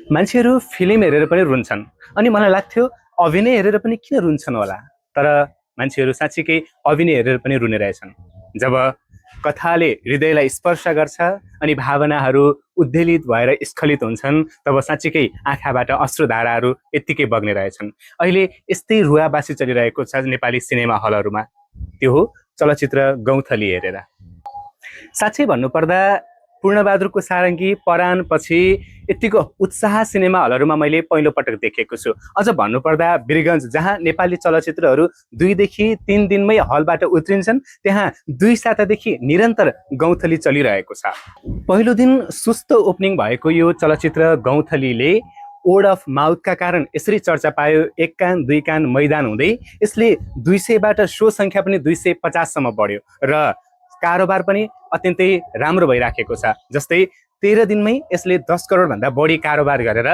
मान्छेहरू फिल्म हेरेर पनि रुन्छन् अनि मलाई लाग्थ्यो अभिनय हेरेर पनि किन रुन्छन् होला। तर मान्छेहरू साँच्चीकै अभिनय हेरेर पनि रुने रहेछन्। जब कथाले हृदयलाई स्पर्श गर्छ अनि भावनाहरू उद्वेलित भएर स्खलित हुन्छन् तब साँच्चीकै आँखाबाट अश्रुधाराहरू यत्तिकै बग्ने रहेछन्। अहिले यस्तै रुवाबासी चलिरहेको छ नेपाली सिनेमा हलहरूमा। त्यो हो चलचित्र गौँथली हेरेर। साँच्चै भन्नुपर्दा पूर्णबहादुरको सारङ्गी परान पछि यतिको उत्साह सिनेमा हलहरूमा मैले पहिलो पटक देखेको छु। अझ भन्नुपर्दा वीरगञ्ज जहाँ नेपाली चलचित्रहरू 2 देखि 3 दिनमै हलबाट उत्रिन्छन् त्यहाँ 2 सातादेखि निरन्तर गौँथली चलिरहेको छ। पहिलो दिन सुस्त ओपनिङ भएको यो चलचित्र गौँथलीले वर्ड अफ माउथका कारण यसरी चर्चा पायो। 1 कान 2 कान मैदान हुँदै यसले 200बाट सो सङ्ख्या पनि 250 सम्म बढ्यो र कारोबार पनि अत्यन्तै राम्रो भइराखेको छ। जस्तै 13 दिनमै यसले 10 करोड भन्दा बढी कारोबार गरेर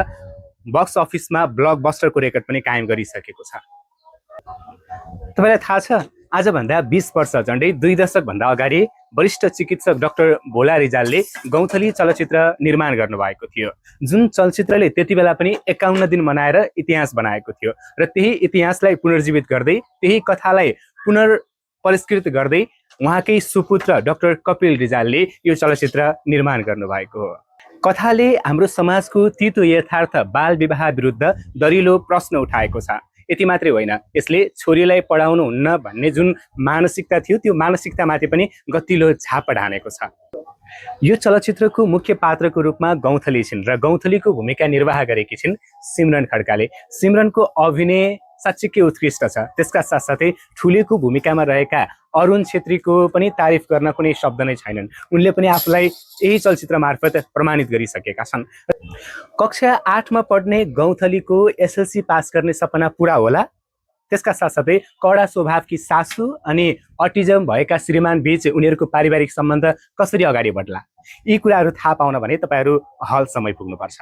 बक्स अफिसमा ब्लकबस्टरको रेकर्ड पनि कायम गरिसकेको छ। तपाईलाई थाहा छ आजभन्दा 20 वर्ष झन्डै 2 दशक भन्दा अगाडि वरिष्ठ चिकित्सक डाक्टर भोला रिजालले गौँथली चलचित्र निर्माण गर्नुभएको थियो, जुन चलचित्रले त्यति बेला पनि 51 दिन मनाएर इतिहास बनाएको थियो र त्यही इतिहासलाई पुनर्जीवित गर्दै त्यही कथालाई पुनर्परिष्कृत गर्दै उहाँकै सुपुत्र डाक्टर कपिल रिजालले यो चलचित्र निर्माण गर्नुभएको हो। कथाले हाम्रो समाजको तीतो यथार्थ बाल विवाह विरुद्ध दरिलो प्रश्न उठाएको छ। यति मात्रै होइन, यसले छोरीलाई पढाउनु हुन्न भन्ने जुन मानसिकता थियो त्यो मानसिकतामाथि पनि गतिलो झाप ढानेको छ। यो चलचित्रको मुख्य पात्रको रूपमा गौँथली छिन् र गौँथलीको भूमिका निर्वाह गरेकी छिन् सिमरन खड्काले। सिमरनको अभिनय साँच्चीकै उत्कृष्ट छ। त्यसका साथसाथै ठुलेको भूमिकामा रहेका अरुण छेत्रीको पनि तारिफ गर्न कुनै शब्द नै छैनन्। उनले पनि आफूलाई यही चलचित्र मार्फत प्रमाणित गरिसकेका छन्। कक्षा 8 मा पढ्ने गौँथलीको एसएलसी पास गर्ने सपना पुरा होला? त्यसका साथसाथै कडा स्वभावकी सासू अनि अटिजम भएका श्रीमान बीच उनीहरूको पारिवारिक सम्बन्ध कसरी अगाडि बढ्ला? यी कुराहरू थाहा पाउन भने तपाईहरू हलसम्म पुग्नुपर्छ।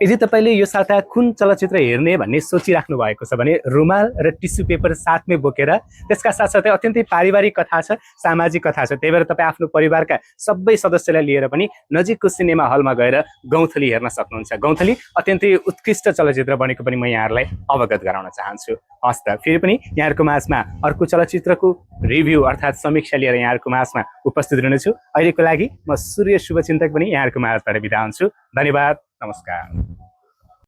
यदि तपाईले यो साता कुन चलचित्र हेर्ने भन्ने सोचिराख्नु भएको छ भने रुमाल र टिस्यु पेपर साथमै बोकेर, त्यसका साथसाथै अत्यन्तै पारिवारिक कथा छ, सामाजिक कथा छ, त्यही भएर तपाईँ आफ्नो परिवारका सबै सदस्यलाई लिएर पनि नजिकको सिनेमा हलमा गएर गौँथली हेर्न सक्नुहुन्छ। गौँथली अत्यन्तै उत्कृष्ट चलचित्र बनेको पनि म यहाँहरूलाई अवगत गराउन चाहन्छु। हस् त, फेरि पनि यहाँहरूको माझमा अर्को चलचित्रको रिभ्यू अर्थात् समीक्षा लिएर यहाँहरूको माझमा उपस्थित रहनेछु। अहिलेको लागि म सूर्य शुभचिन्तक पनि यहाँहरूको माझबाट बिदा हुन्छु। धन्यवाद, नमस्कार।